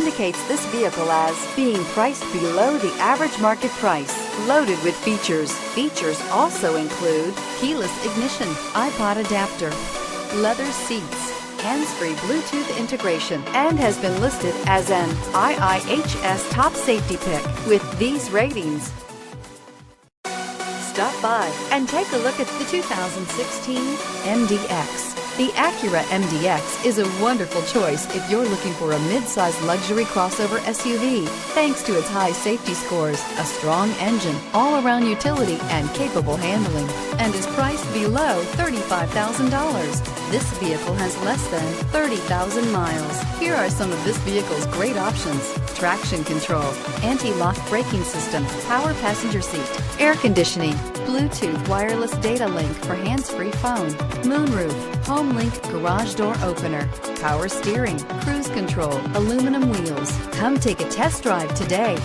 indicates this vehicle as being priced below the average market price. Loaded with features. Features also include keyless ignition, iPod adapter, leather seats, hands-free Bluetooth integration, and has been listed as an IIHS top safety pick with these ratings. Stop by and take a look at the 2016 MDX. The Acura MDX is a wonderful choice if you're looking for a mid-size luxury crossover SUV. Thanks to its high safety scores, a strong engine, all-around utility, and capable handling, and is priced below $35,000. This vehicle has less than 30,000 miles. Here are some of this vehicle's great options: traction control, anti-lock braking system, power passenger seat, air conditioning, Bluetooth wireless data link for hands-free phone, moonroof, HomeLink garage door opener, power steering, cruise control, aluminum wheels. Come take a test drive today.